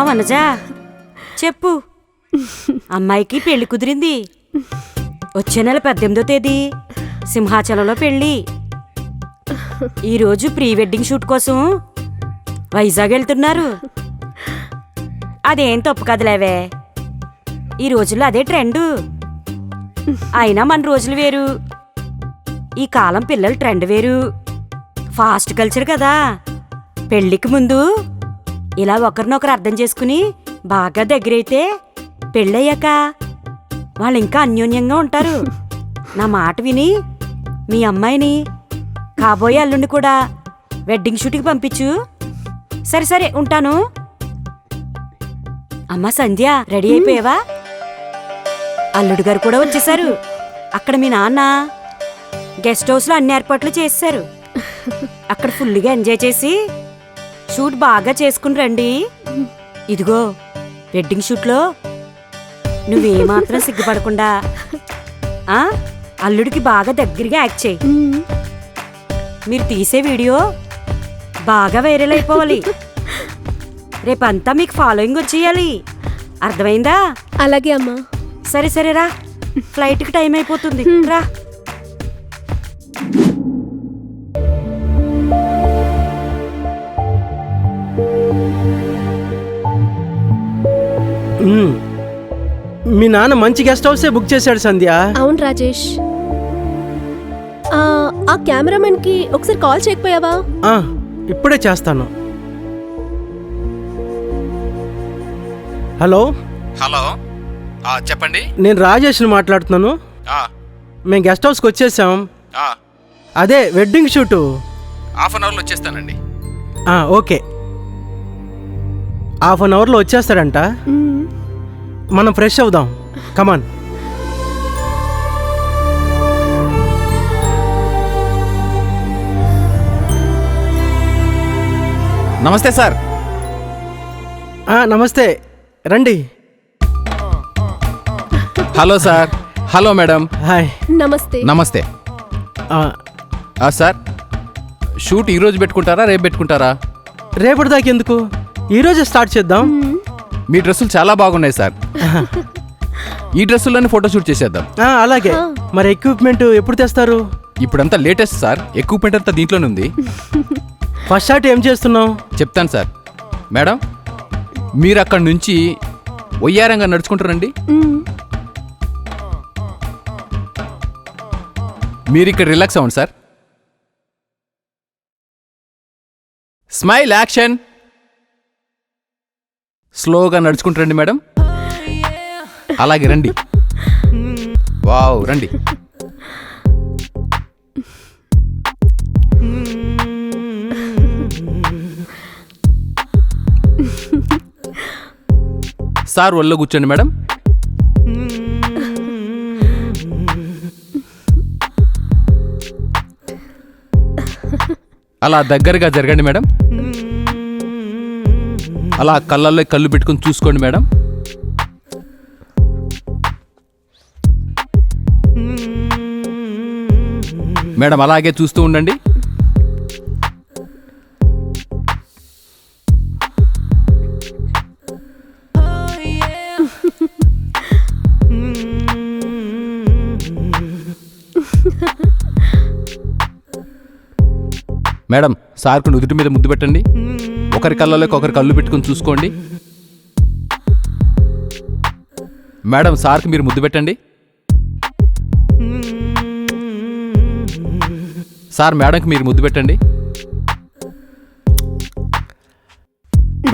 వనజా చెప్పు. అమ్మాయికి పెళ్లి కుదిరింది. వచ్చే నెల 18వ తేదీ సింహాచలంలో పెళ్లి. ఈరోజు ప్రీ వెడ్డింగ్ షూట్ కోసం వైజాగ్ వెళ్తున్నారు. అదేం తప్పు కదలేవే, ఈ రోజుల్లో అదే ట్రెండు. అయినా మన రోజులు వేరు, ఈ కాలం పిల్లల ట్రెండ్ వేరు. ఫాస్ట్ కల్చర్ కదా. పెళ్లికి ముందు ఇలా ఒకరినొకరు అర్థం చేసుకుని బాగా దగ్గరైతే పెళ్ళయ్యాక వాళ్ళు ఇంకా అన్యోన్యంగా ఉంటారు. నా మాట విని మీ అమ్మాయిని, కాబోయే అల్లుండి కూడా వెడ్డింగ్ షూట్కి పంపించు. సరే సరే ఉంటాను. అమ్మా సంధ్య, రెడీ అయిపోయావా? అల్లుడు గారు కూడా వచ్చేసారు. అక్కడ మీ నాన్న గెస్ట్ హౌస్లో అన్ని ఏర్పాట్లు చేశారు. అక్కడ ఫుల్గా ఎంజాయ్ చేసి షూట్ బాగా చేసుకుని రండి. ఇదిగో వెడ్డింగ్ షూట్లో నువ్వేమాత్రం సిగ్గుపడకుండా అల్లుడికి బాగా దగ్గరగా యాక్ట్ చేయి. మీరు తీసే వీడియో బాగా వైరల్ అయిపోవాలి. రేపంతా మీకు ఫాలోయింగ్ వచ్చేయాలి. అర్థమైందా? అలాగే అమ్మా. సరే సరే రా, ఫ్లైట్కి టైం అయిపోతుంది. రా. మీ నాన్న మంచి గెస్ట్ హౌసే బుక్ చేశాడు సంధ్య. అవును రాజేష్. ఆ కెమెరామెన్ కి ఒకసారి కాల్ చేయకపోయావా? ఇప్పుడే చేస్తాను. హలో హలో, చెప్పండి. నేను రాజేష్ని మాట్లాడుతున్నాను. మేము గెస్ట్ హౌస్కి వచ్చేసాం. అదే వెడ్డింగ్ షూటు. హాఫ్ అన్ అవర్లో వచ్చేస్తానండి. ఓకే, హాఫ్ అన్ అవర్లో వచ్చేస్తాడంట. మనం ఫ్రెష్ అవుదాం. కమాన్. నమస్తే సార్. నమస్తే, రండి. Hello sir. Hello madam. Hi. నమస్తే. నమస్తే. సార్, షూట్ ఈరోజు పెట్టుకుంటారా రేపు పెట్టుకుంటారా? రేపటి దాకా ఎందుకు, ఈరోజే స్టార్ట్ చేద్దాం. మీ డ్రెస్సులు చాలా బాగున్నాయి సార్. ఈ డ్రెస్సుల్లోనే ఫోటో షూట్ చేసేద్దాం. అలాగే. మరి ఎక్విప్మెంట్ ఎప్పుడు తెస్తారు? ఇప్పుడంతా లేటెస్ట్ సార్, ఎక్విప్మెంట్ అంతా దీంట్లోనే ఉంది. ఫస్ట్ షాట్ ఏం చేస్తున్నావు? చెప్తాను సార్. మేడం, మీరు అక్కడి నుంచి వయ్యారంగా నడుచుకుంటారండి. మీరు ఇక్కడ రిలాక్స్ అవ్వండి సార్. Smile, action. స్లోగా నడుచుకుంటారండి మేడం. అలాగే రండి. వావ్, రండి. సార్ ఒళ్ళో కూర్చోండి మేడం. అలా దగ్గరగా జరగండి మేడం. అలా కళ్ళల్లో కళ్ళు పెట్టుకుని చూసుకోండి మేడం. మేడం అలాగే చూస్తూ ఉండండి. మేడం, సార్కు నుదుటి మీద ముద్దు పెట్టండి. ఒకరి కళ్ళలోకి ఒకరి కళ్ళు పెట్టుకుని చూసుకోండి. మేడం, సార్కి మీరు ముద్దు పెట్టండి. సార్, మేడంకి మీరు ముద్దు పెట్టండి.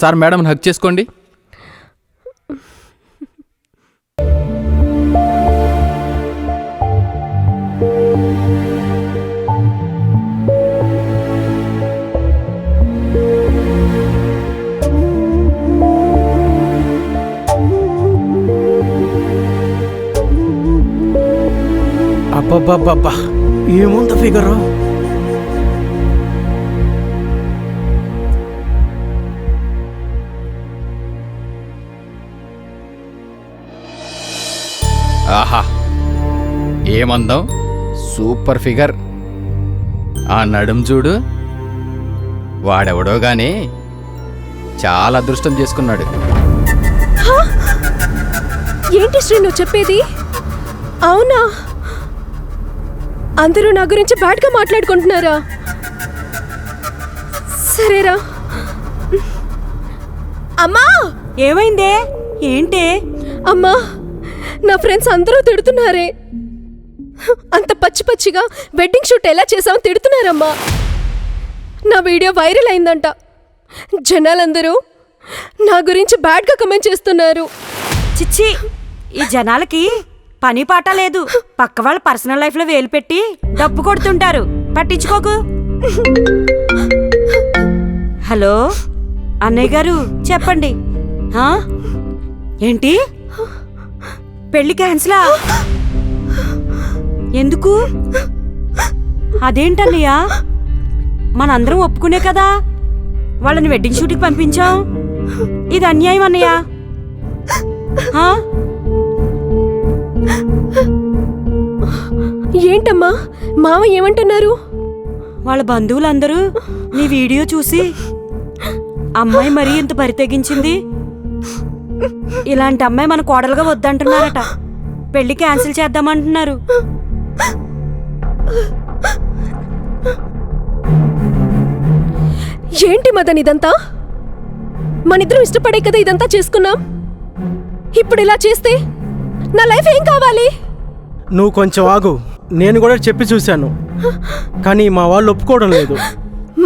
సార్ మేడంని హక్ చేసుకోండి. అబ్బబ్బబ్బబ్బా, ఏముంది ఫిగరు. ఆహా, ఏమందం, సూపర్ ఫిగర్. ఆ నడుం చూడు, వాడెవడో గానీ చాలా అదృష్టం చేసుకున్నాడు. ఏంటి శ్రీ నువ్వు చెప్పేది? అవునా? అందరూ నా గురించి బ్యాడ్గా మాట్లాడుకుంటున్నారా? సరేరా. అమ్మా, ఏమైందే? ఏంటే? అమ్మా, నా ఫ్రెండ్స్ అందరూ తిడుతున్నారే. అంత పచ్చి పచ్చిగా వెడ్డింగ్ షూట్ ఎలా చేసామో తిడుతున్నారమ్మా. నా వీడియో వైరల్ అయిందంట. జనాలందరూ నా గురించి బ్యాడ్గా కమెంట్ చేస్తున్నారు. చిచ్చి, ఈ జనాలకి పని పాట లేదు. పక్క వాళ్ళ పర్సనల్ లైఫ్ లో వేలు పెట్టి డబ్బు కొడుతుంటారు. పట్టించుకోకు. హలో అన్నయ్య గారు, చెప్పండి. ఏంటి, పెళ్లి క్యాన్సిలా? ఎందుకు? అదేంటన్నయ్య, మనందరం ఒప్పుకునే కదా వాళ్ళని వెడ్డింగ్ షూట్కి పంపించాం. ఇది అన్యాయం అన్నయ్య. ఏంటమ్మా, మామ ఏమంటున్నారు? వాళ్ళ బంధువులందరూ నీ వీడియో చూసి అమ్మాయి మరీ ఇంత బరి తెగించింది, ఇలాంటి అమ్మాయి మన కోడలుగా వద్దంటున్నారట. పెళ్లి క్యాన్సిల్ చేద్దామంటున్నారు. ఏంటి మదన్ ఇదంతా? మనిద్దరం ఇష్టపడే కదా ఇదంతా చేసుకున్నాం. ఇప్పుడు ఇలా చేస్తే నా లైఫ్ ఏం కావాలి? నువ్వు కొంచెం ఆగు, నేను కూడా చెప్పి చూశాను, కానీ మా వాళ్ళు ఒప్పుకోవడం లేదు.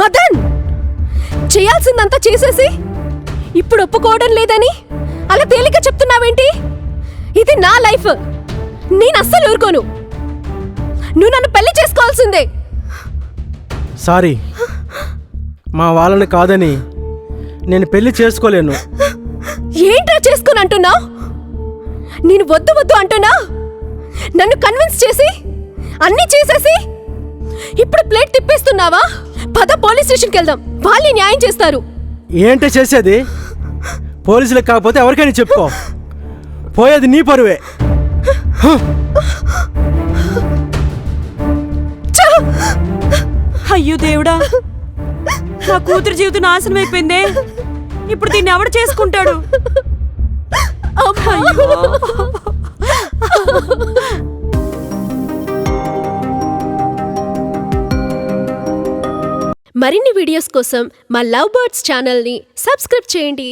మదన్, చేయాల్సిందంతా చేసేసి ఇప్పుడు ఒప్పుకోవడం లేదని అలా తేలిక చెప్తున్నావేంటి? ఇది నా లైఫ్, నేను అస్సలు ఊరుకోను. నువ్వు నన్ను పెళ్లి చేసుకోవాల్సిందే. సారీ, మా వాళ్ళని కాదని నేను పెళ్లి చేసుకోలేను. ఏంట్రా చేసుకుని అంటున్నావు? నేను వద్దు వద్దు అంటున్నా, నన్ను కన్విన్స్ చేసి అన్నీ చేసేసి ఇప్పుడు ప్లేట్ తిప్పేస్తున్నావా? పద పోలీస్ స్టేషన్కి వెళ్దాం, వాళ్ళే న్యాయం చేస్తారు. ఏంటి చేసేది? పోలీసులకు కాకపోతే ఎవరికైనా చెప్పుకో, పోయేది నీ పరువే. అయ్యో దేవుడా, నా కూతురు జీవితం నాశనం అయిపోయిందే. ఇప్పుడు దీన్ని ఎవడు చేసుకుంటాడు? మరిన్ని వీడియోస్ కోసం మా లవ్ బర్డ్స్ ఛానల్ని సబ్స్క్రైబ్ చేయండి.